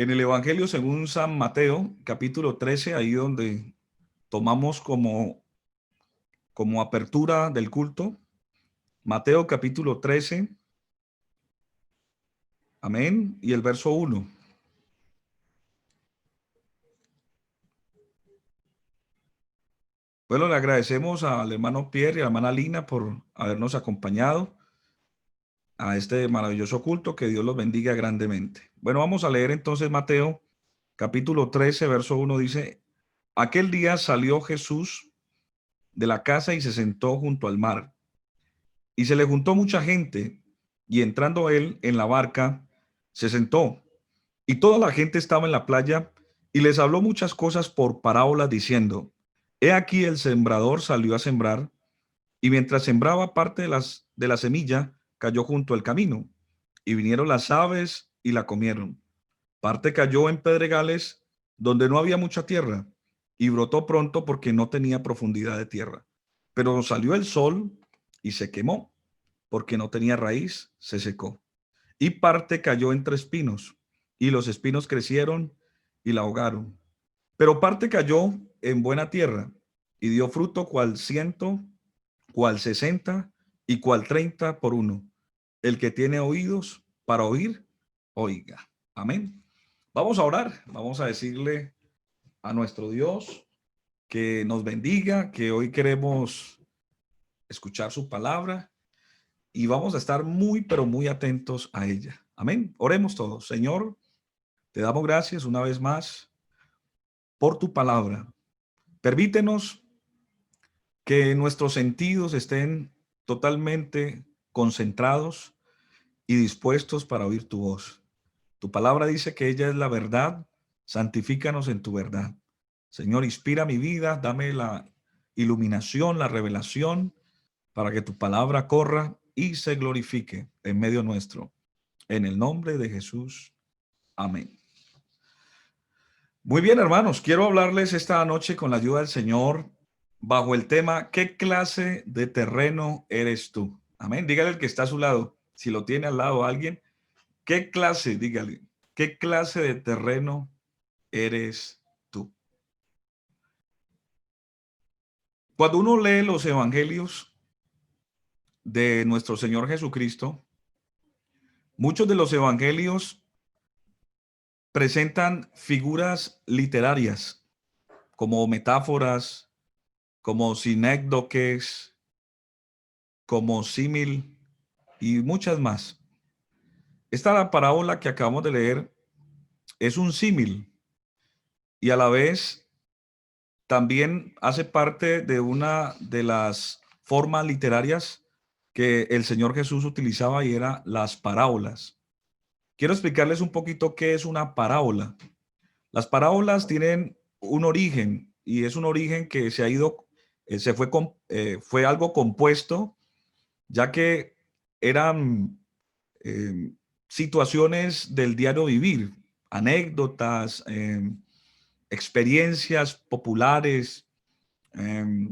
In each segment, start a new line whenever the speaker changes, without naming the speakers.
En el Evangelio según San Mateo, capítulo 13, ahí donde tomamos como apertura del culto, Mateo capítulo 13, amén, y el verso 1. Bueno, le agradecemos al hermano Pierre y a la hermana Lina por habernos acompañado a este maravilloso culto. Que Dios los bendiga grandemente. Bueno, vamos a leer entonces Mateo capítulo 13, verso 1. Dice: aquel día salió Jesús de la casa y se sentó junto al mar. Y se le juntó mucha gente, y entrando él en la barca, se sentó. Y toda la gente estaba en la playa, y les habló muchas cosas por parábolas, diciendo: he aquí el sembrador salió a sembrar, y mientras sembraba, parte de la semilla cayó junto al camino, y vinieron las aves y la comieron. Parte cayó en pedregales, donde no había mucha tierra, y brotó pronto porque no tenía profundidad de tierra. Pero salió el sol y se quemó, porque no tenía raíz, se secó. Y parte cayó entre espinos, y los espinos crecieron y la ahogaron. Pero parte cayó en buena tierra, y dio fruto cual 100, cual 60 y cual 30 por uno. El que tiene oídos para oír, oiga. Amén. Vamos a orar, vamos a decirle a nuestro Dios que nos bendiga, que hoy queremos escuchar su palabra y vamos a estar muy, pero muy atentos a ella. Amén. Oremos todos. Señor, te damos gracias una vez más por tu palabra. Permítenos que nuestros sentidos estén totalmente concentrados y dispuestos para oír tu voz. Tu palabra dice que ella es la verdad. Santifícanos en tu verdad. Señor, inspira mi vida, dame la iluminación, la revelación, para que tu palabra corra y se glorifique en medio nuestro. En el nombre de Jesús. Amén. Muy bien, hermanos, quiero hablarles esta noche con la ayuda del Señor bajo el tema: ¿qué clase de terreno eres tú? Amén. Dígale al que está a su lado, si lo tiene al lado alguien, ¿qué clase, dígale, qué clase de terreno eres tú? Cuando uno lee los evangelios de nuestro Señor Jesucristo, muchos de los evangelios presentan figuras literarias como metáforas, como sinécdoques, como símil y muchas más. Esta parábola que acabamos de leer es un símil y a la vez también hace parte de una de las formas literarias que el Señor Jesús utilizaba, y era las parábolas. Quiero explicarles un poquito qué es una parábola. Las parábolas tienen un origen, y es un origen que se ha ido, fue algo compuesto, ya que eran eh, situaciones del diario vivir, anécdotas, experiencias populares, eh,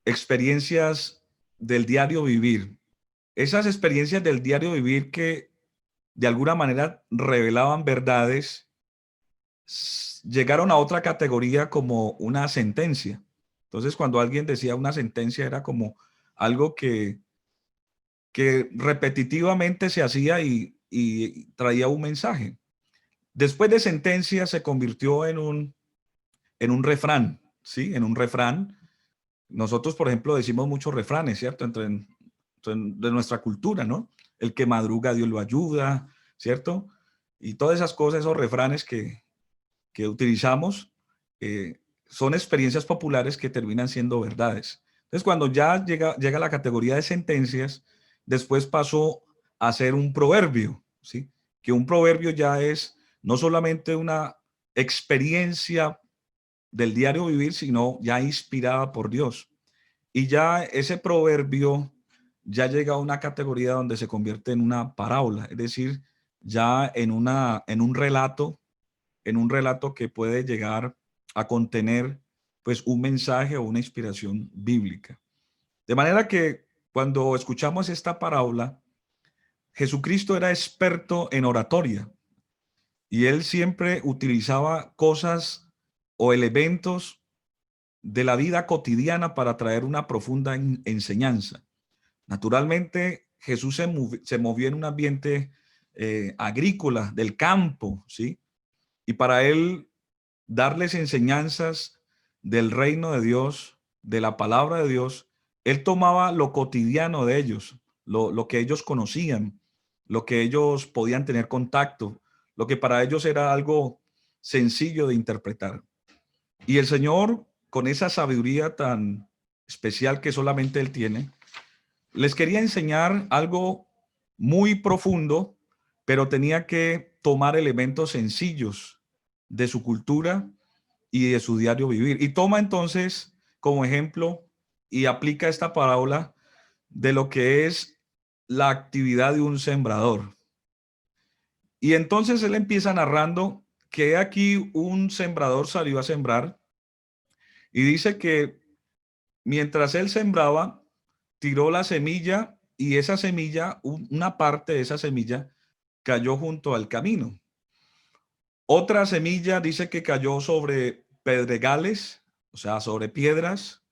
experiencias del diario vivir. Esas experiencias del diario vivir que de alguna manera revelaban verdades, llegaron a otra categoría como una sentencia. Entonces, cuando alguien decía una sentencia, era como algo que repetitivamente se hacía y traía un mensaje. Después de sentencia se convirtió en un refrán, ¿sí? En un refrán. Nosotros, por ejemplo, decimos muchos refranes, ¿cierto? De nuestra cultura, ¿no? El que madruga, Dios lo ayuda, ¿cierto? Y todas esas cosas, esos refranes que utilizamos, son experiencias populares que terminan siendo verdades. Entonces, cuando ya llega a la categoría de sentencias, después pasó a ser un proverbio, ¿sí? Que un proverbio ya es no solamente una experiencia del diario vivir, sino ya inspirada por Dios. Y ya ese proverbio ya llega a una categoría donde se convierte en una parábola, es decir, ya en un relato que puede llegar a contener pues un mensaje o una inspiración bíblica. De manera que cuando escuchamos esta parábola, Jesucristo era experto en oratoria, y él siempre utilizaba cosas o elementos de la vida cotidiana para traer una profunda enseñanza. Naturalmente, Jesús se movió en un ambiente agrícola, del campo, ¿sí? Y para él darles enseñanzas del reino de Dios, de la palabra de Dios, él tomaba lo cotidiano de ellos, lo que ellos conocían, lo que ellos podían tener contacto, lo que para ellos era algo sencillo de interpretar. Y el Señor, con esa sabiduría tan especial que solamente Él tiene, les quería enseñar algo muy profundo, pero tenía que tomar elementos sencillos de su cultura y de su diario vivir. Y toma entonces como ejemplo y aplica esta parábola de lo que es la actividad de un sembrador. Y entonces él empieza narrando que aquí un sembrador salió a sembrar y dice que mientras él sembraba, tiró la semilla y esa semilla, una parte de esa semilla cayó junto al camino. Otra semilla dice que cayó sobre pedregales, o sea, sobre piedras,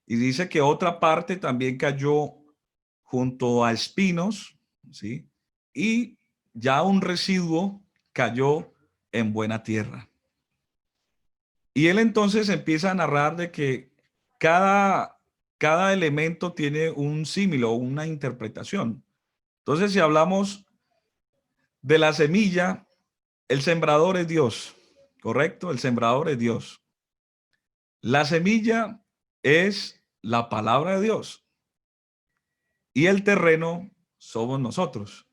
y dice que otra parte también cayó junto a espinos, ¿sí? Y ya un residuo cayó en buena tierra. Y él entonces empieza a narrar de que cada elemento tiene un símil o una interpretación. Entonces, si hablamos de la semilla, el sembrador es Dios, ¿correcto? El sembrador es Dios. La semilla es la palabra de Dios y el terreno somos nosotros.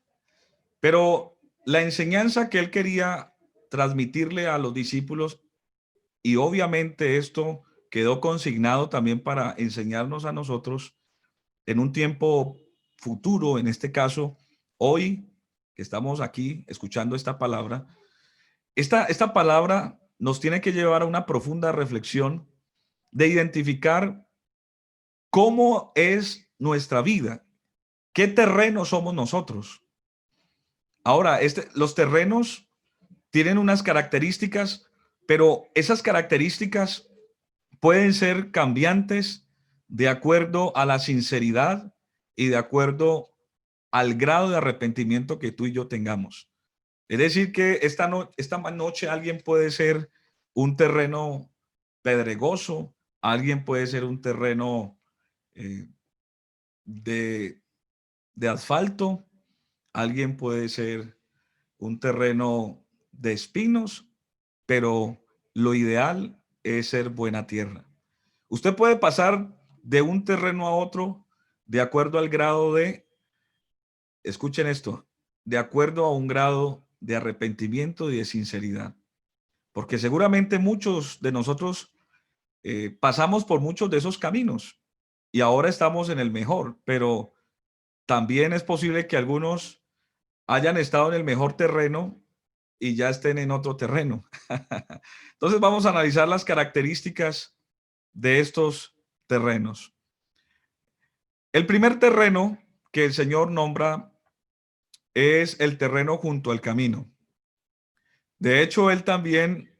Pero la enseñanza que él quería transmitirle a los discípulos, y obviamente esto quedó consignado también para enseñarnos a nosotros en un tiempo futuro, en este caso, hoy que estamos aquí escuchando esta palabra, esta palabra nos tiene que llevar a una profunda reflexión de identificar cómo es nuestra vida, qué terreno somos nosotros. Ahora, los terrenos tienen unas características, pero esas características pueden ser cambiantes de acuerdo a la sinceridad y de acuerdo al grado de arrepentimiento que tú y yo tengamos. Es decir, que esta noche alguien puede ser un terreno pedregoso, alguien puede ser un terreno eh, de, de asfalto, alguien puede ser un terreno de espinos, pero lo ideal es ser buena tierra. Usted puede pasar de un terreno a otro de acuerdo al grado escuchen esto, de acuerdo a un grado de arrepentimiento y de sinceridad. Porque seguramente muchos de nosotros pasamos por muchos de esos caminos y ahora estamos en el mejor, pero también es posible que algunos hayan estado en el mejor terreno y ya estén en otro terreno. Entonces vamos a analizar las características de estos terrenos. El primer terreno que el Señor nombra es el terreno junto al camino. De hecho, él también,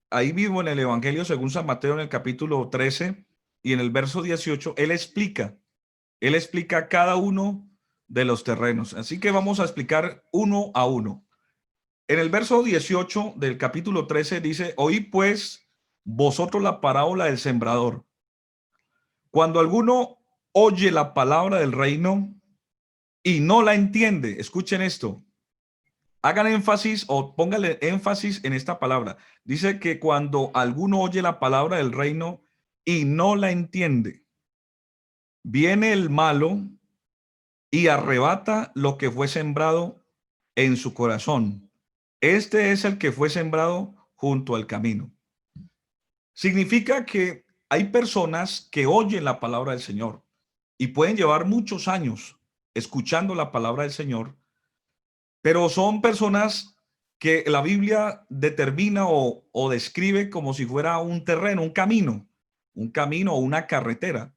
ahí mismo en el Evangelio según San Mateo, en el capítulo 13 y en el verso 18, él explica cada uno de los terrenos. Así que vamos a explicar uno a uno. En el verso 18 del capítulo 13 dice, oí pues vosotros la parábola del sembrador. Cuando alguno oye la palabra del reino y no la entiende, escuchen esto, hagan énfasis o póngale énfasis en esta palabra. Dice que cuando alguno oye la palabra del reino y no la entiende, viene el malo y arrebata lo que fue sembrado en su corazón. Este es el que fue sembrado junto al camino. Significa que hay personas que oyen la palabra del Señor y pueden llevar muchos años escuchando la palabra del Señor, pero son personas que la Biblia determina o describe como si fuera un terreno, un camino o una carretera.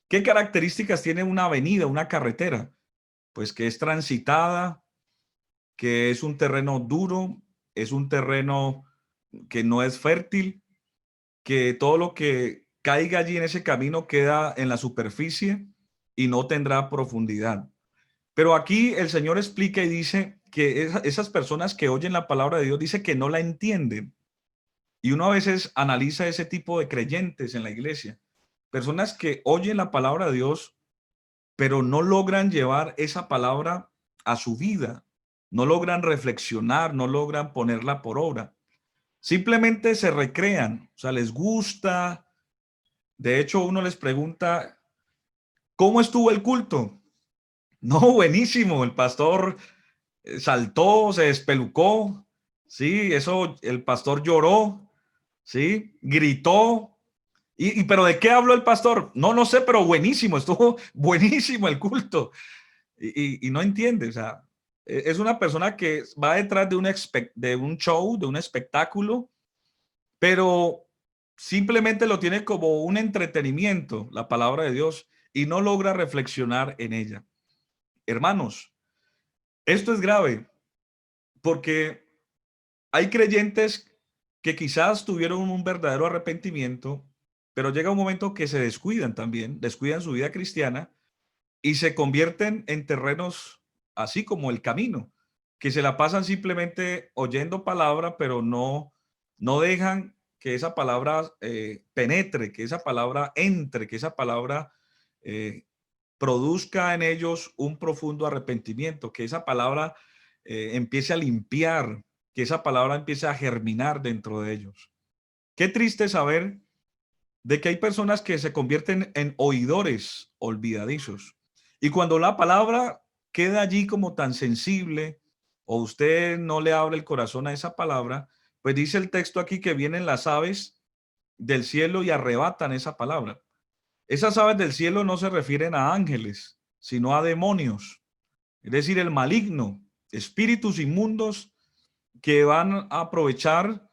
¿Qué características tiene una avenida, una carretera? Pues que es transitada, que es un terreno duro, es un terreno que no es fértil, que todo lo que caiga allí en ese camino queda en la superficie y no tendrá profundidad. Pero aquí el Señor explica y dice que esas personas que oyen la palabra de Dios, dice que no la entienden. Y uno a veces analiza ese tipo de creyentes en la iglesia, personas que oyen la palabra de Dios, pero no logran llevar esa palabra a su vida, no logran reflexionar, no logran ponerla por obra. Simplemente se recrean, o sea, les gusta. De hecho, uno les pregunta, ¿cómo estuvo el culto? No, buenísimo, el pastor saltó, se despelucó, sí, eso, el pastor lloró, sí, gritó. Pero ¿de qué habló el pastor? No, no sé, pero buenísimo, estuvo buenísimo el culto. Y no entiende, o sea, es una persona que va detrás de de un show, de un espectáculo, pero simplemente lo tiene como un entretenimiento, la palabra de Dios, y no logra reflexionar en ella. Hermanos, esto es grave porque hay creyentes que quizás tuvieron un verdadero arrepentimiento, pero llega un momento que se descuidan también, descuidan su vida cristiana y se convierten en terrenos así como el camino, que se la pasan simplemente oyendo palabra, pero no dejan que esa palabra penetre, que esa palabra entre, que esa palabra eh, produzca en ellos un profundo arrepentimiento, que esa palabra empiece a limpiar, que esa palabra empiece a germinar dentro de ellos. Qué triste saber de que hay personas que se convierten en oidores olvidadizos. Y cuando la palabra queda allí como tan sensible, o usted no le abre el corazón a esa palabra, pues dice el texto aquí que vienen las aves del cielo y arrebatan esa palabra. Esas aves del cielo no se refieren a ángeles, sino a demonios, es decir, el maligno, espíritus inmundos que van a aprovechar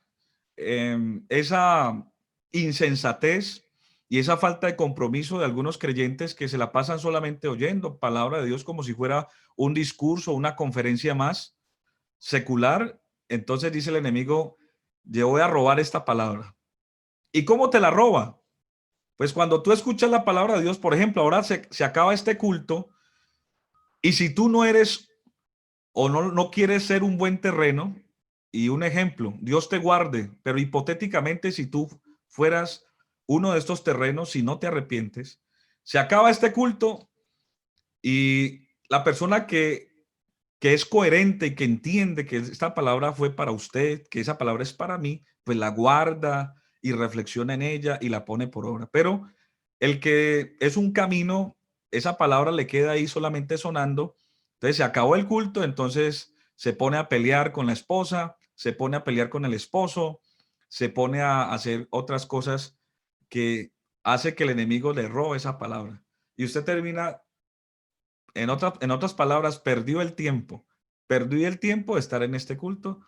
esa insensatez y esa falta de compromiso de algunos creyentes que se la pasan solamente oyendo palabra de Dios como si fuera un discurso, una conferencia más secular. Entonces dice el enemigo, yo voy a robar esta palabra. ¿Y cómo te la roba? Pues cuando tú escuchas la palabra de Dios, por ejemplo, ahora se acaba este culto y si tú no eres o no quieres ser un buen terreno, y un ejemplo, Dios te guarde, pero hipotéticamente si tú fueras uno de estos terrenos, si no te arrepientes, se acaba este culto y la persona que es coherente y que entiende que esta palabra fue para usted, que esa palabra es para mí, pues la guarda y reflexiona en ella y la pone por obra. Pero el que es un camino, esa palabra le queda ahí solamente sonando. Entonces se acabó el culto, entonces se pone a pelear con la esposa, se pone a pelear con el esposo, se pone a hacer otras cosas que hace que el enemigo le robe esa palabra. Y usted termina en otras palabras, perdió el tiempo de estar en este culto,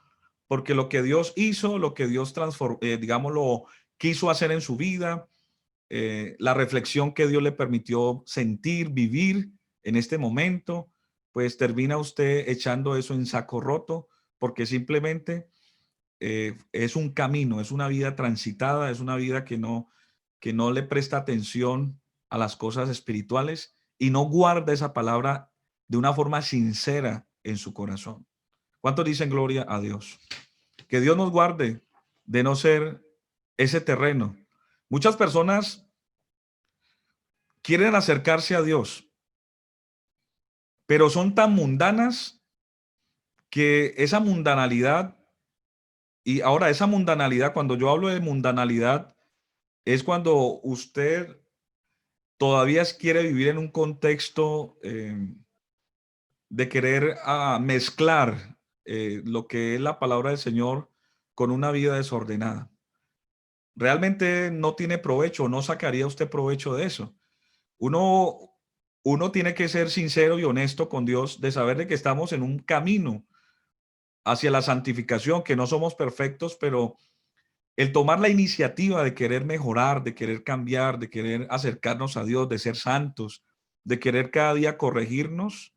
porque lo que Dios hizo, lo que Dios transformó, digamos, lo quiso hacer en su vida, la reflexión que Dios le permitió sentir, vivir en este momento, pues termina usted echando eso en saco roto, porque simplemente es un camino, es una vida transitada, es una vida que no le presta atención a las cosas espirituales y no guarda esa palabra de una forma sincera en su corazón. ¿Cuántos dicen gloria a Dios? Que Dios nos guarde de no ser ese terreno. Muchas personas quieren acercarse a Dios, pero son tan mundanas que esa mundanalidad, y ahora esa mundanalidad, cuando yo hablo de mundanalidad, es cuando usted todavía quiere vivir en un contexto de querer mezclar lo que es la palabra del Señor con una vida desordenada. Realmente no tiene provecho, no sacaría usted provecho de eso. Uno, uno tiene que ser sincero y honesto con Dios de saber de que estamos en un camino hacia la santificación, que no somos perfectos, pero el tomar la iniciativa de querer mejorar, de querer cambiar, de querer acercarnos a Dios, de ser santos, de querer cada día corregirnos,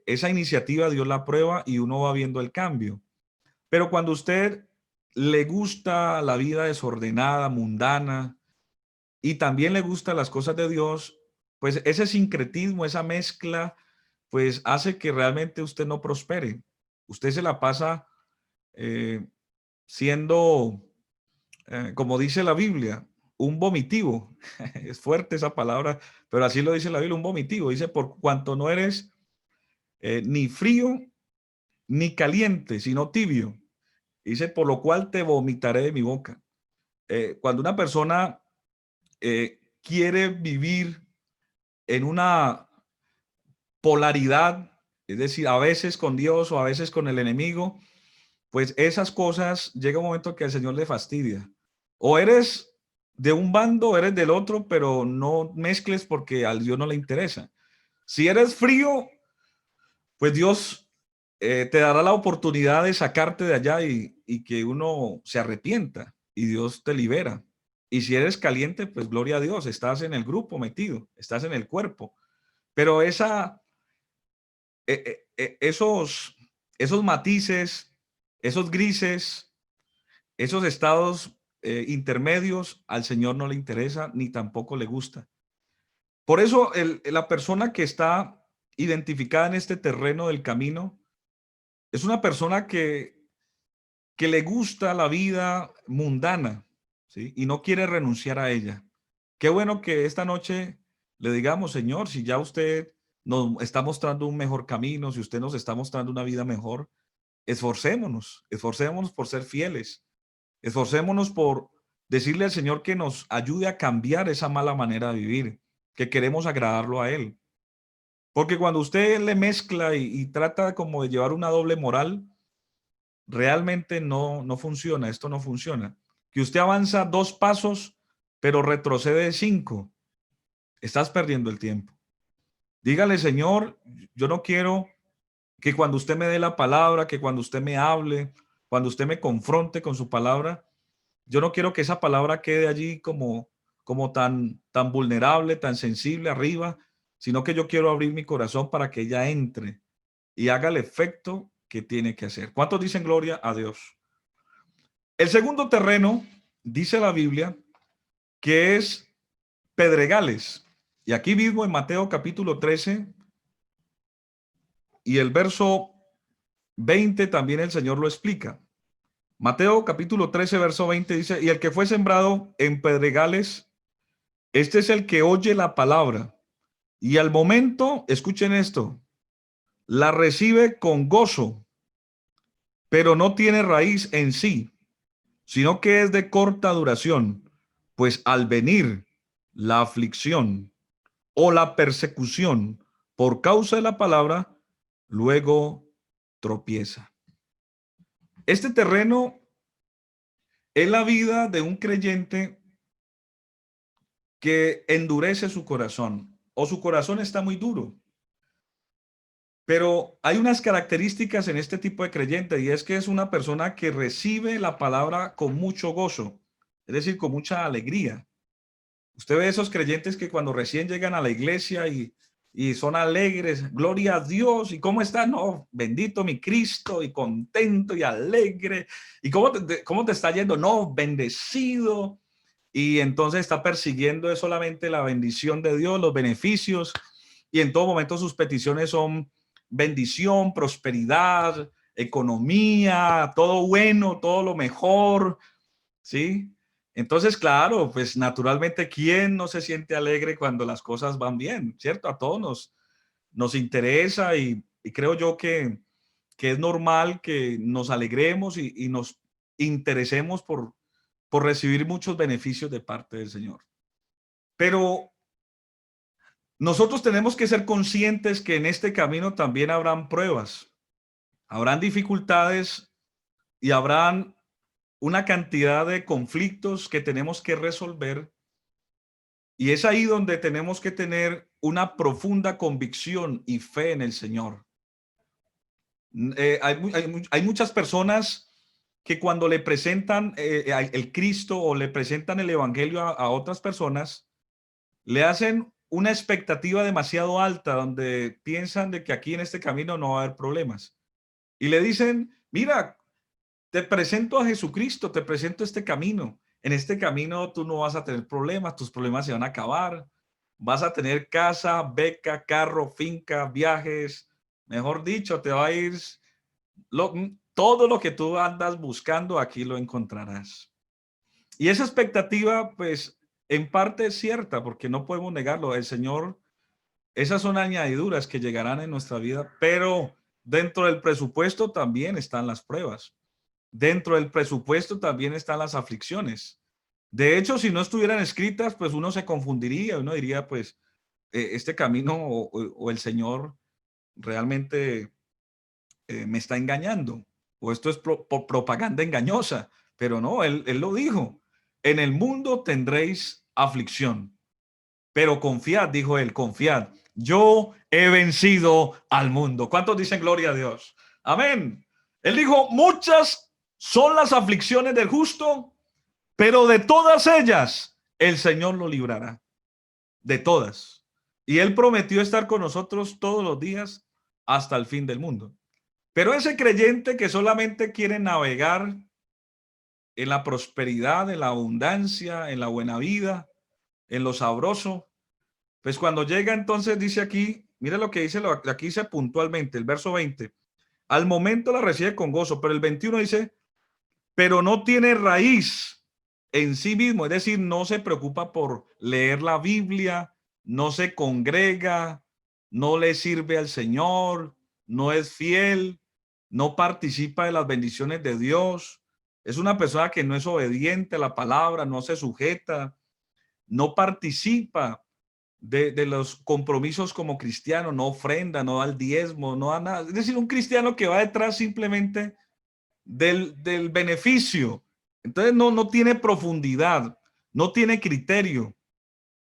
esa iniciativa Dios la aprueba y uno va viendo el cambio. Pero cuando a usted le gusta la vida desordenada, mundana, y también le gustan las cosas de Dios, pues ese sincretismo, esa mezcla, pues hace que realmente usted no prospere. Usted se la pasa eh, siendo, como dice la Biblia, un vomitivo. Es fuerte esa palabra, pero así lo dice la Biblia, un vomitivo. Dice, por cuanto no eres ni frío ni caliente, sino tibio. Dice, por lo cual te vomitaré de mi boca. Cuando una persona quiere vivir en una polaridad, es decir, a veces con Dios o a veces con el enemigo, pues esas cosas llega un momento que al Señor le fastidia. O eres de un bando o eres del otro, pero no mezcles porque al Dios no le interesa. Si eres frío, pues Dios te dará la oportunidad de sacarte de allá y que uno se arrepienta y Dios te libera. Y si eres caliente, pues gloria a Dios, estás en el grupo metido, estás en el cuerpo. Pero esos matices, esos grises, esos estados intermedios, al Señor no le interesa ni tampoco le gusta. Por eso la persona que está identificada en este terreno del camino es una persona que le gusta la vida mundana, ¿sí? Y no quiere renunciar a ella. Qué bueno que esta noche le digamos, Señor, si ya usted nos está mostrando un mejor camino, si usted nos está mostrando una vida mejor, esforcémonos por ser fieles, esforcémonos por decirle al Señor que nos ayude a cambiar esa mala manera de vivir, que queremos agradarlo a Él. Porque cuando usted le mezcla y trata como de llevar una doble moral, realmente no funciona, esto no funciona. Que usted avanza 2 pasos, pero retrocede 5, estás perdiendo el tiempo. Dígale, Señor, yo no quiero que cuando usted me dé la palabra, que cuando usted me hable, cuando usted me confronte con su palabra, yo no quiero que esa palabra quede allí como tan vulnerable, tan sensible arriba, sino que yo quiero abrir mi corazón para que ella entre y haga el efecto que tiene que hacer. ¿Cuántos dicen gloria a Dios? El segundo terreno, dice la Biblia, que es pedregales. Y aquí mismo en Mateo capítulo 13 y el verso 20 también el Señor lo explica. Mateo capítulo 13, verso 20 dice, y el que fue sembrado en pedregales, este es el que oye la palabra y al momento, escuchen esto, la recibe con gozo, pero no tiene raíz en sí, sino que es de corta duración, pues al venir la aflicción o la persecución por causa de la palabra, luego tropieza. Este terreno es la vida de un creyente que endurece su corazón o su corazón está muy duro. Pero hay unas características en este tipo de creyente y es que es una persona que recibe la palabra con mucho gozo, es decir, con mucha alegría. Usted ve esos creyentes que cuando recién llegan a la iglesia y son alegres, gloria a Dios, ¿y cómo está? No, bendito mi Cristo, y contento y alegre. ¿Y cómo te está yendo? No, bendecido. Y entonces está persiguiendo es solamente la bendición de Dios, los beneficios, y en todo momento sus peticiones son bendición, prosperidad, economía, todo bueno, todo lo mejor, ¿sí? Entonces, claro, pues naturalmente, ¿quién no se siente alegre cuando las cosas van bien? ¿Cierto? A todos nos interesa y creo yo que es normal que nos alegremos y nos interesemos por recibir muchos beneficios de parte del Señor. Pero nosotros tenemos que ser conscientes que en este camino también habrán pruebas, habrán dificultades y habrán una cantidad de conflictos que tenemos que resolver. Y es ahí donde tenemos que tener una profunda convicción y fe en el Señor. Hay muchas personas que cuando le presentan el Cristo o le presentan el Evangelio a otras personas, le hacen una expectativa demasiado alta donde piensan de que aquí en este camino no va a haber problemas. Y le dicen, mira, te presento a Jesucristo, te presento este camino. En este camino tú no vas a tener problemas, tus problemas se van a acabar. Vas a tener casa, beca, carro, finca, viajes. Mejor dicho, te va a ir todo lo que tú andas buscando, aquí lo encontrarás. Y esa expectativa, pues, en parte es cierta, porque no podemos negarlo. El Señor, esas son añadiduras que llegarán en nuestra vida, pero dentro del presupuesto también están las pruebas. Dentro del presupuesto también están las aflicciones. De hecho, si no estuvieran escritas, pues uno se confundiría, uno diría, pues, este camino o el Señor realmente me está engañando, o esto es propaganda engañosa, pero no, él lo dijo, en el mundo tendréis aflicción, pero confiad, dijo él, confiad, yo he vencido al mundo. ¿Cuántos dicen gloria a Dios? Amén. Él dijo, muchas son las aflicciones del justo, pero de todas ellas el Señor lo librará, de todas. Y él prometió estar con nosotros todos los días hasta el fin del mundo. Pero ese creyente que solamente quiere navegar en la prosperidad, en la abundancia, en la buena vida, en lo sabroso, pues cuando llega entonces dice aquí, mire lo que dice, aquí dice puntualmente, el verso 20, al momento la recibe con gozo, pero el 21 dice, pero no tiene raíz en sí mismo, es decir, no se preocupa por leer la Biblia, no se congrega, no le sirve al Señor, no es fiel, no participa de las bendiciones de Dios, es una persona que no es obediente a la palabra, no se sujeta, no participa de los compromisos como cristiano, no ofrenda, no da el diezmo, no da nada. Es decir, un cristiano que va detrás simplemente del beneficio. Entonces no tiene profundidad, no tiene criterio,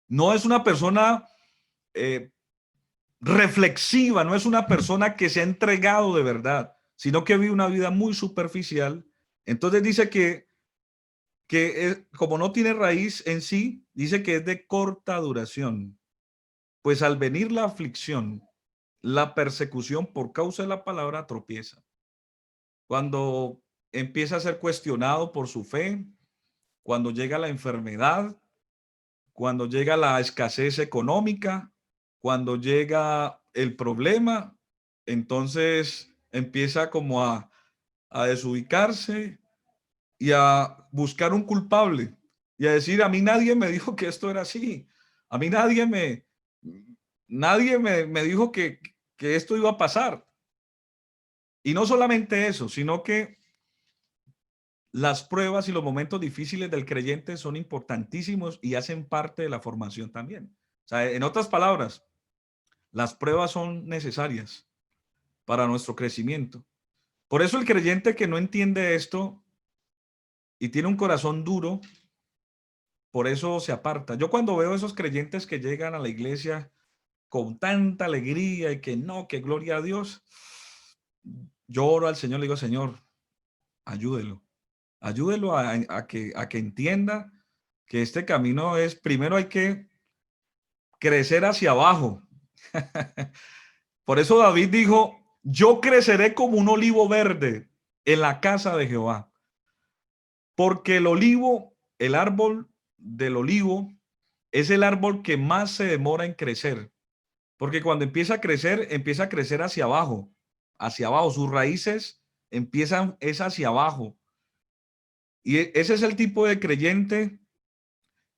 no es una persona eh, reflexiva, no es una persona que se ha entregado de verdad, sino que vive una vida muy superficial. Entonces dice que como no tiene raíz en sí, dice que es de corta duración. Pues al venir la aflicción, la persecución por causa de la palabra tropieza. Cuando empieza a ser cuestionado por su fe, cuando llega la enfermedad, cuando llega la escasez económica, cuando llega el problema, entonces empieza como a desubicarse y a buscar un culpable y a decir, a mí nadie me dijo que esto era así, a mí nadie me dijo que esto iba a pasar. Y no solamente eso, sino que las pruebas y los momentos difíciles del creyente son importantísimos y hacen parte de la formación también. O sea, en otras palabras, las pruebas son necesarias para nuestro crecimiento. Por eso el creyente que no entiende esto y tiene un corazón duro, por eso se aparta. Yo cuando veo esos creyentes que llegan a la iglesia con tanta alegría y que no, que gloria a Dios, yo oro al Señor, le digo, Señor, ayúdelo. Ayúdelo a que entienda que este camino es, primero hay que crecer hacia abajo. Por eso David dijo, yo creceré como un olivo verde en la casa de Jehová. Porque el olivo, el árbol del olivo, es el árbol que más se demora en crecer. Porque cuando empieza a crecer hacia abajo, hacia abajo. Sus raíces empiezan, es hacia abajo. Y ese es el tipo de creyente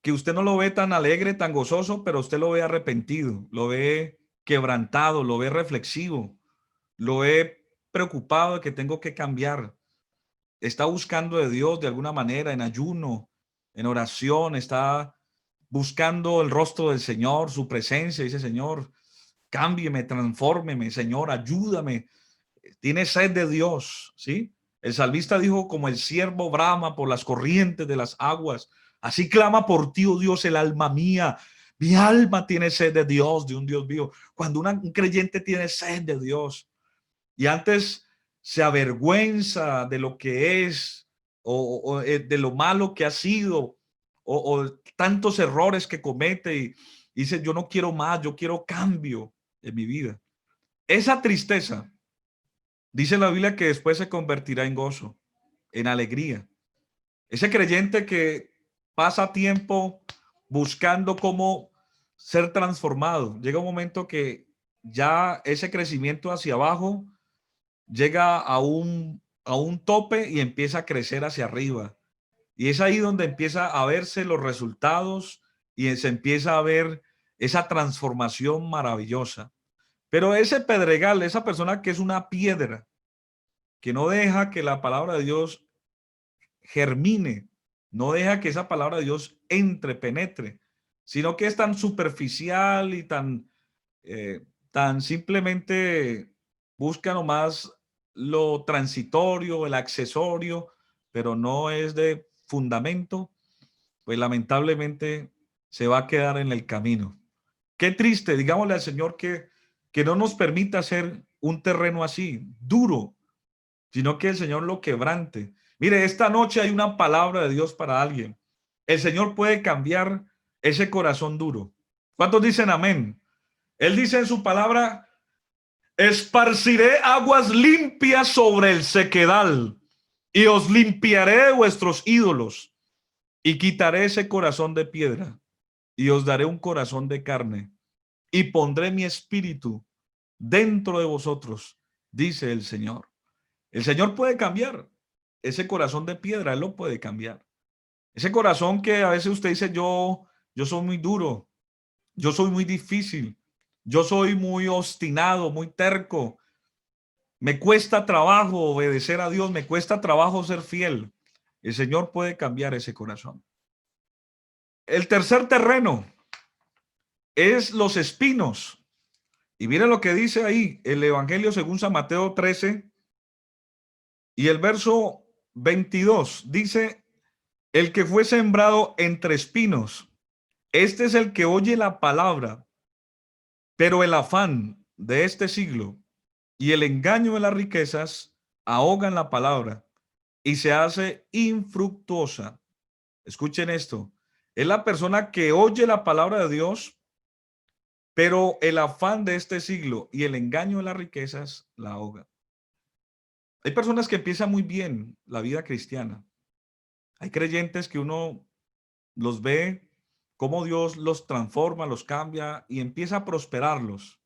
que usted no lo ve tan alegre, tan gozoso, pero usted lo ve arrepentido, lo ve quebrantado, lo ve reflexivo, lo ve preocupado de que tengo que cambiar. Está buscando de Dios de alguna manera, en ayuno, en oración, está buscando el rostro del Señor, su presencia. Dice, Señor, cámbieme, transfórmeme, Señor, ayúdame. Tiene sed de Dios, ¿sí? El salmista dijo, como el siervo brama por las corrientes de las aguas, así clama por ti, oh Dios, el alma mía. Mi alma tiene sed de Dios, de un Dios vivo. Cuando un creyente tiene sed de Dios y antes se avergüenza de lo que es o de lo malo que ha sido o tantos errores que comete y dice, yo no quiero más, yo quiero cambio en mi vida. Esa tristeza, dice la Biblia, que después se convertirá en gozo. en alegría. Ese creyente que pasa tiempo buscando cómo ser transformado. Llega un momento que ya ese crecimiento hacia abajo llega a un tope y empieza a crecer hacia arriba. Y es ahí donde empieza a verse los resultados y se empieza a ver esa transformación maravillosa. Pero ese pedregal, esa persona que es una piedra, que no deja que la palabra de Dios germine, no deja que esa palabra de Dios entre, penetre, sino que es tan superficial y tan simplemente busca nomás lo transitorio, el accesorio, pero no es de fundamento, pues lamentablemente se va a quedar en el camino. Qué triste, digámosle al Señor que no nos permita hacer un terreno así, duro, sino que el Señor lo quebrante. Mire, esta noche hay una palabra de Dios para alguien. El Señor puede cambiar ese corazón duro. ¿Cuántos dicen amén? Él dice en su palabra, esparciré aguas limpias sobre el sequedal y os limpiaré de vuestros ídolos y quitaré ese corazón de piedra y os daré un corazón de carne y pondré mi espíritu dentro de vosotros, dice el Señor. El Señor puede cambiar ese corazón de piedra, Él lo puede cambiar. Ese corazón que a veces usted dice, yo soy muy duro, yo soy muy difícil, yo soy muy obstinado, muy terco, me cuesta trabajo obedecer a Dios, me cuesta trabajo ser fiel. El Señor puede cambiar ese corazón. El tercer terreno es los espinos. Y miren lo que dice ahí el Evangelio según San Mateo 13 y el verso 22. Dice, el que fue sembrado entre espinos, este es el que oye la palabra, pero el afán de este siglo y el engaño de las riquezas ahogan la palabra y se hace infructuosa. Escuchen esto. Es la persona que oye la palabra de Dios, pero el afán de este siglo y el engaño de las riquezas la ahoga. Hay personas que empiezan muy bien la vida cristiana. Hay creyentes que uno los ve cómo Dios los transforma, los cambia y empieza a prosperarlos.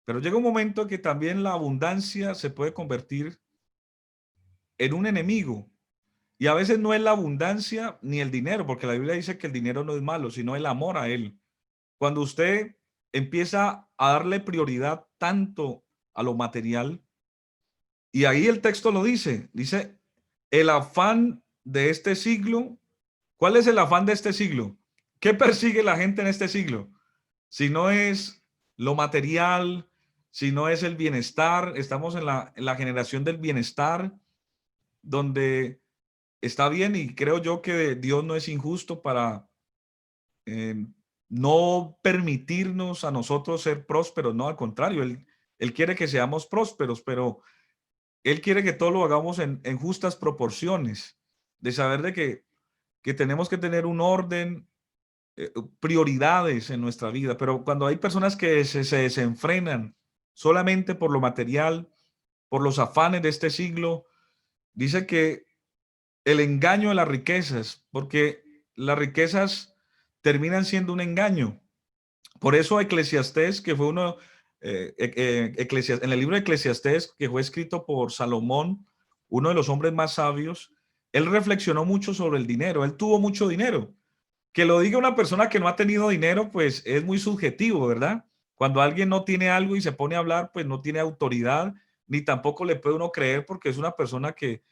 Pero llega un momento que también la abundancia se puede convertir en un enemigo. Y a veces no es la abundancia ni el dinero, porque la Biblia dice que el dinero no es malo, sino el amor a él. Cuando usted empieza a darle prioridad tanto a lo material, y ahí el texto lo dice, el afán de este siglo. ¿Cuál es el afán de este siglo? ¿Qué persigue la gente en este siglo? Si no es lo material, si no es el bienestar, estamos en la generación del bienestar, donde está bien y creo yo que Dios no es injusto para eh, no permitirnos a nosotros ser prósperos, no, al contrario, él quiere que seamos prósperos, pero Él quiere que todo lo hagamos en justas proporciones, de saber de que tenemos que tener un orden, prioridades en nuestra vida, pero cuando hay personas que se desenfrenan solamente por lo material, por los afanes de este siglo, dice que el engaño de las riquezas, porque las riquezas terminan siendo un engaño. Por eso Eclesiastés, que fue uno, en el libro de Eclesiastés, que fue escrito por Salomón, uno de los hombres más sabios, él reflexionó mucho sobre el dinero, él tuvo mucho dinero. Que lo diga una persona que no ha tenido dinero, pues es muy subjetivo, ¿verdad? Cuando alguien no tiene algo y se pone a hablar, pues no tiene autoridad, ni tampoco le puede uno creer porque es una persona que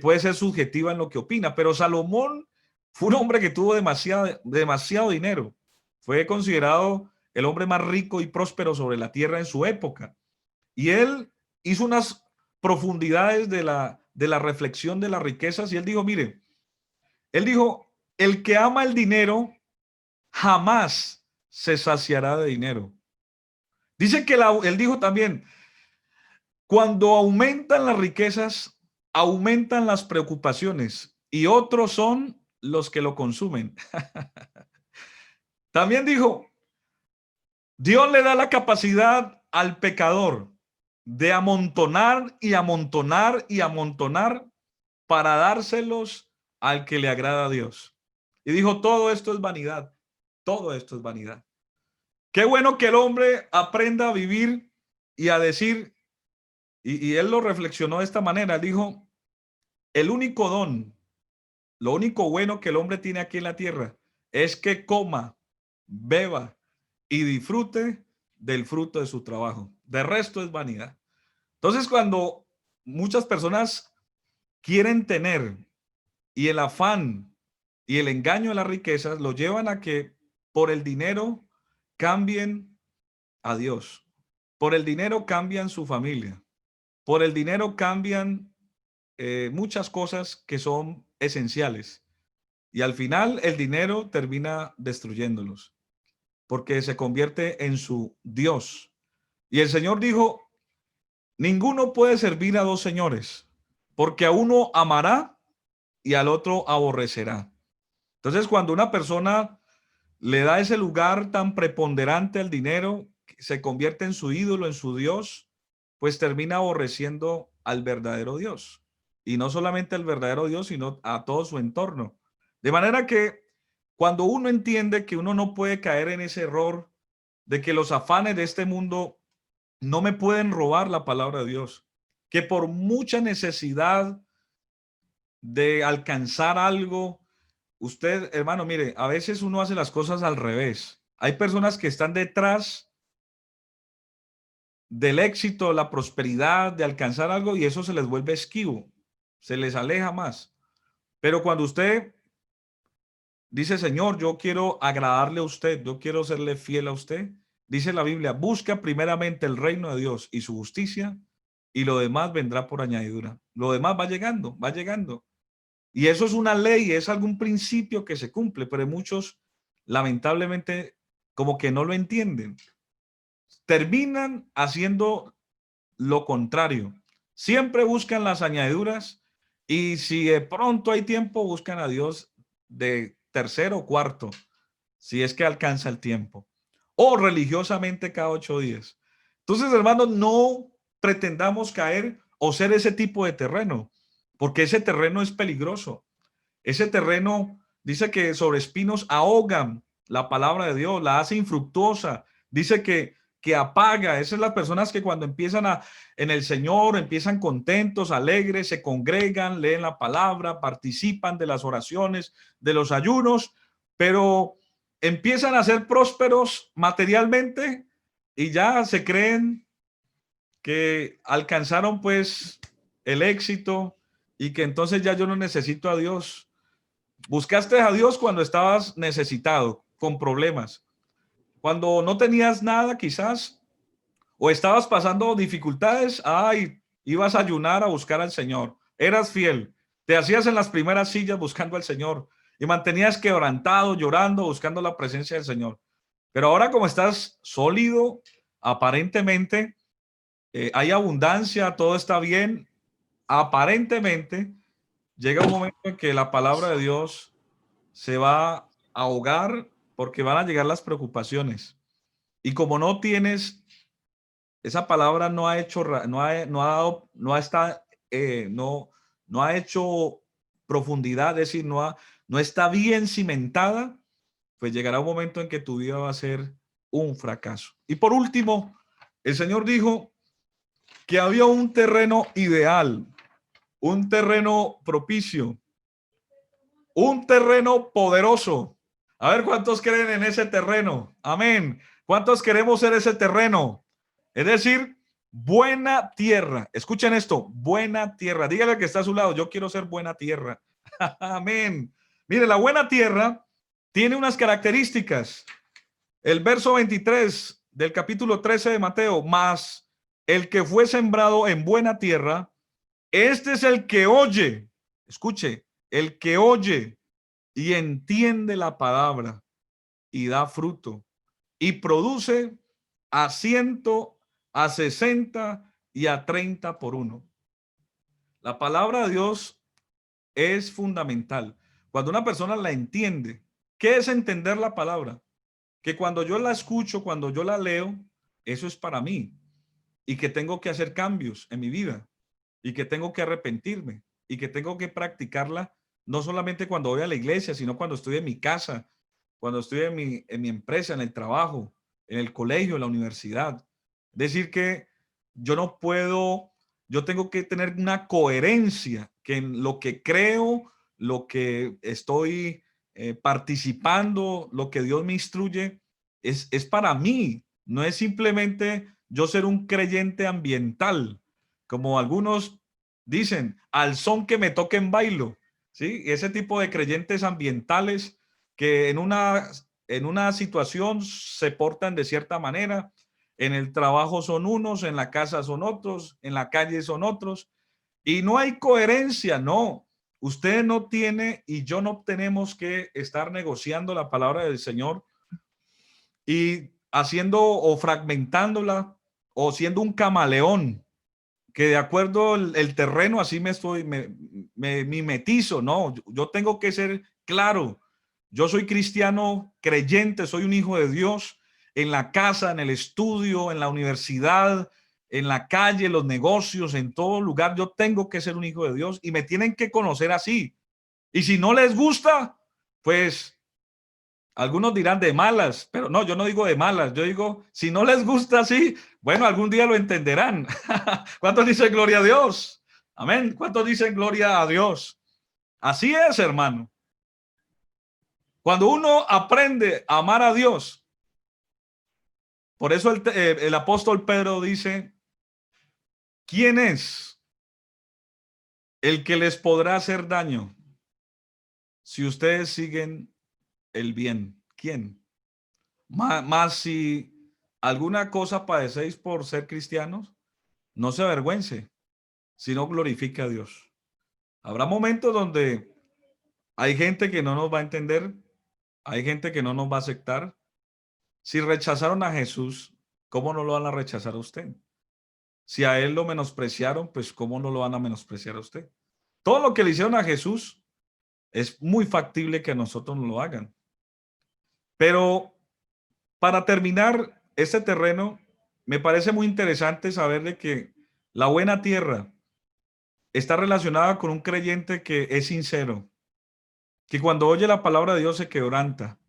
puede ser subjetiva en lo que opina. Pero Salomón fue un hombre que tuvo demasiado dinero. Fue considerado el hombre más rico y próspero sobre la tierra en su época. Y él hizo unas profundidades de la reflexión de las riquezas y él dijo, mire, él dijo, el que ama el dinero jamás se saciará de dinero. Dice que él dijo también, cuando aumentan las riquezas, aumentan las preocupaciones y otros son los que lo consumen. También dijo, Dios le da la capacidad al pecador de amontonar y amontonar y amontonar para dárselos al que le agrada a Dios. Y dijo, todo esto es vanidad, todo esto es vanidad. Qué bueno que el hombre aprenda a vivir y a decir, y él lo reflexionó de esta manera, dijo, el único don, lo único bueno que el hombre tiene aquí en la tierra es que coma, beba y disfrute del fruto de su trabajo. De resto es vanidad. Entonces, cuando muchas personas quieren tener y el afán y el engaño de las riquezas lo llevan a que por el dinero cambien a Dios, por el dinero cambian su familia, por el dinero cambian muchas cosas que son esenciales. Y al final el dinero termina destruyéndolos porque se convierte en su Dios. Y el Señor dijo, ninguno puede servir a dos señores, porque a uno amará y al otro aborrecerá. Entonces, cuando una persona le da ese lugar tan preponderante al dinero, se convierte en su ídolo, en su Dios, pues termina aborreciendo al verdadero Dios. Y no solamente al verdadero Dios, sino a todo su entorno. De manera que cuando uno entiende que uno no puede caer en ese error de que los afanes de este mundo no me pueden robar la palabra de Dios, que por mucha necesidad de alcanzar algo, usted, hermano, mire, a veces uno hace las cosas al revés. Hay personas que están detrás del éxito, la prosperidad, de alcanzar algo y eso se les vuelve esquivo, se les aleja más. Pero cuando usted dice, Señor, yo quiero agradarle a usted, yo quiero serle fiel a usted, dice la Biblia, busca primeramente el reino de Dios y su justicia y lo demás vendrá por añadidura. Lo demás va llegando, va llegando. Y eso es una ley, es algún principio que se cumple, pero muchos lamentablemente como que no lo entienden. Terminan haciendo lo contrario. Siempre buscan las añadiduras y si de pronto hay tiempo, buscan a Dios de tercero o cuarto, si es que alcanza el tiempo. O religiosamente cada 8 días. Entonces, hermanos, no pretendamos caer o ser ese tipo de terreno, porque ese terreno es peligroso. Ese terreno dice que sobre espinos ahogan la palabra de Dios, la hace infructuosa. Dice que apaga. Esas son las personas que cuando empiezan en el Señor, empiezan contentos, alegres, se congregan, leen la palabra, participan de las oraciones, de los ayunos, pero empiezan a ser prósperos materialmente y ya se creen que alcanzaron pues el éxito y que entonces ya yo no necesito a Dios. Buscaste a Dios cuando estabas necesitado, con problemas, cuando no tenías nada quizás, o estabas pasando dificultades, ay, ibas a ayunar a buscar al Señor, eras fiel, te hacías en las primeras sillas buscando al Señor y mantenías quebrantado, llorando, buscando la presencia del Señor. Pero ahora como estás sólido, aparentemente hay abundancia, todo está bien, aparentemente llega un momento en que la palabra de Dios se va a ahogar porque van a llegar las preocupaciones. Y como no tienes, esa palabra no ha hecho, no ha dado, no ha está, no ha hecho profundidad, es decir, no está bien cimentada, pues llegará un momento en que tu vida va a ser un fracaso. Y por último, el Señor dijo que había un terreno ideal, un terreno propicio, un terreno poderoso. A ver cuántos creen en ese terreno. Amén. ¿Cuántos queremos ser ese terreno? Es decir, buena tierra. Escuchen esto, buena tierra. Dígale que está a su lado, yo quiero ser buena tierra. Amén. Mire, la buena tierra tiene unas características. El verso 23 del capítulo 13 de Mateo, más el que fue sembrado en buena tierra, este es el que oye, escuche, el que oye y entiende la palabra y da fruto y produce a 100, a 60 y a 30 por uno. La palabra de Dios es fundamental. Cuando una persona la entiende, ¿qué es entender la palabra? Que cuando yo la escucho, cuando yo la leo, eso es para mí y que tengo que hacer cambios en mi vida y que tengo que arrepentirme. y que tengo que practicarla no solamente cuando voy a la iglesia, sino cuando estoy en mi casa, cuando estoy en mi empresa, en el trabajo, en el colegio, en la universidad. Decir que yo no puedo, yo tengo que tener una coherencia, que en lo que creo, lo que estoy participando, lo que Dios me instruye, es para mí, no es simplemente yo ser un creyente ambiental, como algunos dicen, al son que me toquen bailo, ¿sí? Ese tipo de creyentes ambientales que en una situación se portan de cierta manera, en el trabajo son unos, en la casa son otros, en la calle son otros, y no hay coherencia, no. Usted no tiene y yo no tenemos que estar negociando la palabra del Señor y haciendo o fragmentándola o siendo un camaleón que de acuerdo el terreno así me mimetizo, no, yo tengo que ser claro, yo soy cristiano creyente, soy un hijo de Dios en la casa, en el estudio, en la universidad, en la calle, en los negocios, en todo lugar, yo tengo que ser un hijo de Dios y me tienen que conocer así. Y si no les gusta, pues algunos dirán de malas, pero no, yo no digo de malas, yo digo, si no les gusta así, bueno, algún día lo entenderán. ¿Cuántos dicen gloria a Dios? Amén. ¿Cuántos dicen gloria a Dios? Así es, hermano. Cuando uno aprende a amar a Dios, por eso el apóstol Pedro dice, ¿quién es el que les podrá hacer daño si ustedes siguen el bien? ¿Quién? Más si alguna cosa padecéis por ser cristianos, no se avergüence, sino glorifique a Dios. Habrá momentos donde hay gente que no nos va a entender, hay gente que no nos va a aceptar. Si rechazaron a Jesús, ¿cómo no lo van a rechazar a usted? Si a él lo menospreciaron, pues ¿cómo no lo van a menospreciar a usted? Todo lo que le hicieron a Jesús es muy factible que a nosotros nos lo hagan. Pero para terminar este terreno, me parece muy interesante saber de que la buena tierra está relacionada con un creyente que es sincero, que cuando oye la palabra de Dios se quebranta,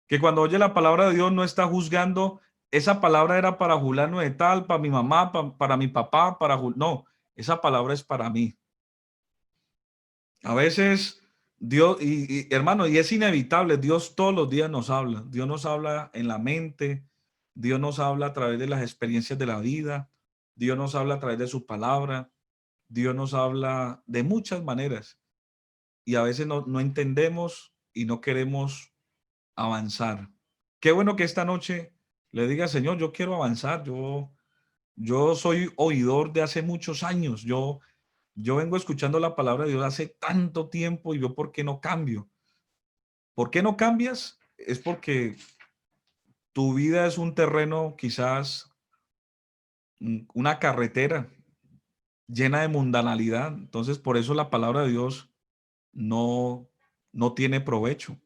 que cuando oye la palabra de Dios no está juzgando, esa palabra era para Julano de tal, para mi mamá, para mi papá, no, esa palabra es para mí. A veces Dios, hermano, y es inevitable, Dios todos los días nos habla, Dios nos habla en la mente, Dios nos habla a través de las experiencias de la vida, Dios nos habla a través de su palabra, Dios nos habla de muchas maneras y a veces no entendemos y no queremos avanzar. Qué bueno que esta noche le diga, Señor, yo quiero avanzar, yo soy oidor de hace muchos años, yo vengo escuchando la palabra de Dios hace tanto tiempo y yo, ¿por qué no cambio? ¿Por qué no cambias? Es porque tu vida es un terreno, quizás una carretera llena de mundanalidad. Entonces, por eso la palabra de Dios no, no tiene provecho.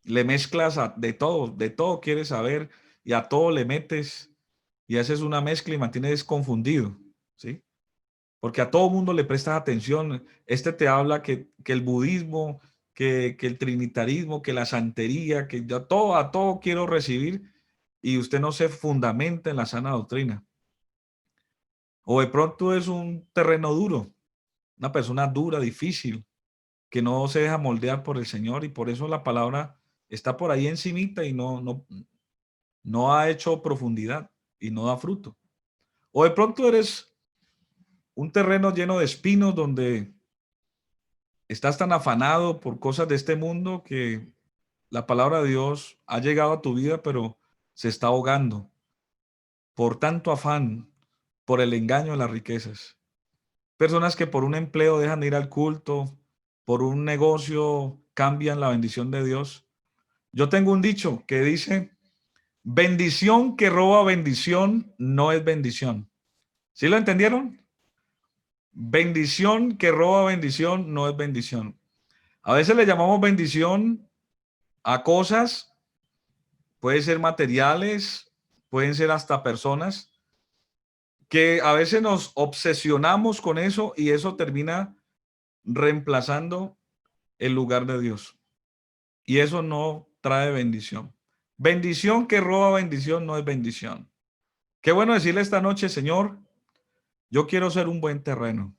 Le mezclas de todo quieres saber y a todo le metes y haces una mezcla y mantienes confundido, ¿sí? Porque a todo mundo le prestas atención. Este te habla que el budismo, que el trinitarismo, que la santería, que yo a todo quiero recibir y usted no se fundamenta en la sana doctrina. O de pronto es un terreno duro, una persona dura, difícil, que no se deja moldear por el Señor y por eso la palabra está por ahí encimita y no ha hecho profundidad y no da fruto. O de pronto eres un terreno lleno de espinos donde estás tan afanado por cosas de este mundo que la palabra de Dios ha llegado a tu vida, pero se está ahogando por tanto afán, por el engaño de las riquezas. Personas que por un empleo dejan de ir al culto, por un negocio cambian la bendición de Dios. Yo tengo un dicho que dice, bendición que roba bendición no es bendición. ¿Sí lo entendieron? Bendición que roba bendición no es bendición. A veces le llamamos bendición a cosas, puede ser materiales, pueden ser hasta personas, que a veces nos obsesionamos con eso y eso termina reemplazando el lugar de Dios. Y eso no trae bendición. Bendición que roba bendición no es bendición. Qué bueno decirle esta noche, Señor, yo quiero ser un buen terreno.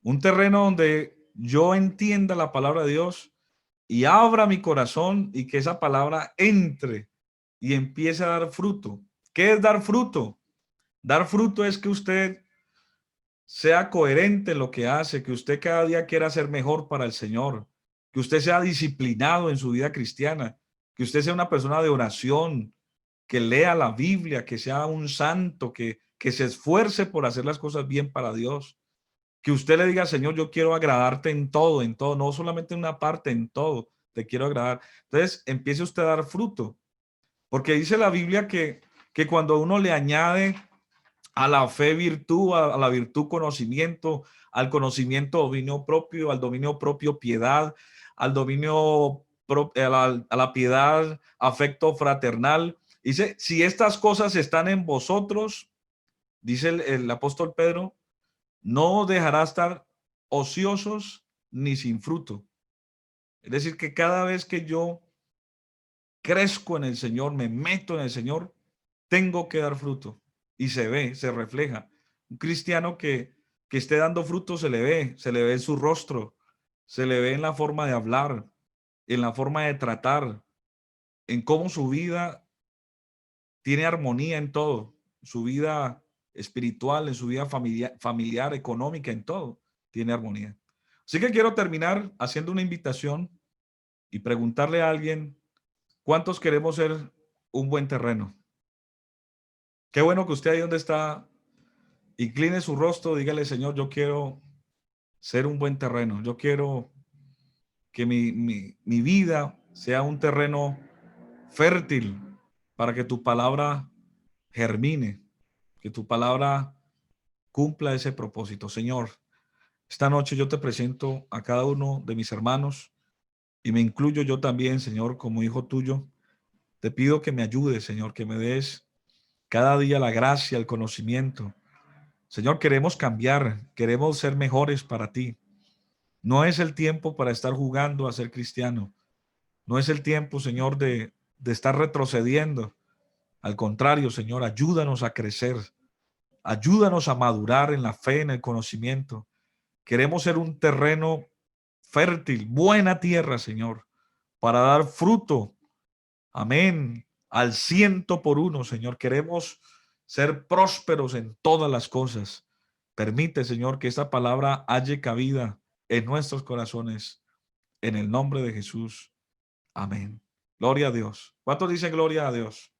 Un terreno donde yo entienda la palabra de Dios y abra mi corazón y que esa palabra entre y empiece a dar fruto. ¿Qué es dar fruto? Dar fruto es que usted sea coherente en lo que hace, que usted cada día quiera ser mejor para el Señor, que usted sea disciplinado en su vida cristiana, que usted sea una persona de oración, que lea la Biblia, que sea un santo, que se esfuerce por hacer las cosas bien para Dios, que usted le diga, Señor, yo quiero agradarte en todo, no solamente en una parte, en todo, te quiero agradar. Entonces, empiece usted a dar fruto, porque dice la Biblia que cuando uno le añade a la fe virtud, a la virtud conocimiento, al conocimiento dominio propio, al dominio propio piedad, al dominio a la piedad afecto fraternal. Dice, si estas cosas están en vosotros, dice el apóstol Pedro, no dejará estar ociosos ni sin fruto. Es decir, que cada vez que yo crezco en el Señor, me meto en el Señor, tengo que dar fruto. Y se ve, se refleja. Un cristiano que esté dando fruto se le ve en su rostro, se le ve en la forma de hablar, en la forma de tratar, en cómo su vida tiene armonía en todo, su vida espiritual, en su vida familiar, económica, en todo, tiene armonía. Así que quiero terminar haciendo una invitación y preguntarle a alguien, ¿cuántos queremos ser un buen terreno? Qué bueno que usted ahí donde está, incline su rostro, dígale, Señor, yo quiero ser un buen terreno. Yo quiero que mi vida sea un terreno fértil para que tu palabra germine, que tu palabra cumpla ese propósito. Señor, esta noche yo te presento a cada uno de mis hermanos y me incluyo yo también, Señor, como hijo tuyo. Te pido que me ayudes, Señor, que me des cada día la gracia, el conocimiento. Señor, queremos cambiar, queremos ser mejores para ti. No es el tiempo para estar jugando a ser cristiano. No es el tiempo, Señor, de estar retrocediendo. Al contrario, Señor, ayúdanos a crecer. Ayúdanos a madurar en la fe, en el conocimiento. Queremos ser un terreno fértil, buena tierra, Señor, para dar fruto. Amén. Al 100 por 1, Señor. Queremos ser prósperos en todas las cosas. Permite, Señor, que esta palabra halle cabida en nuestros corazones. En el nombre de Jesús. Amén. Gloria a Dios. ¿Cuántos dicen gloria a Dios?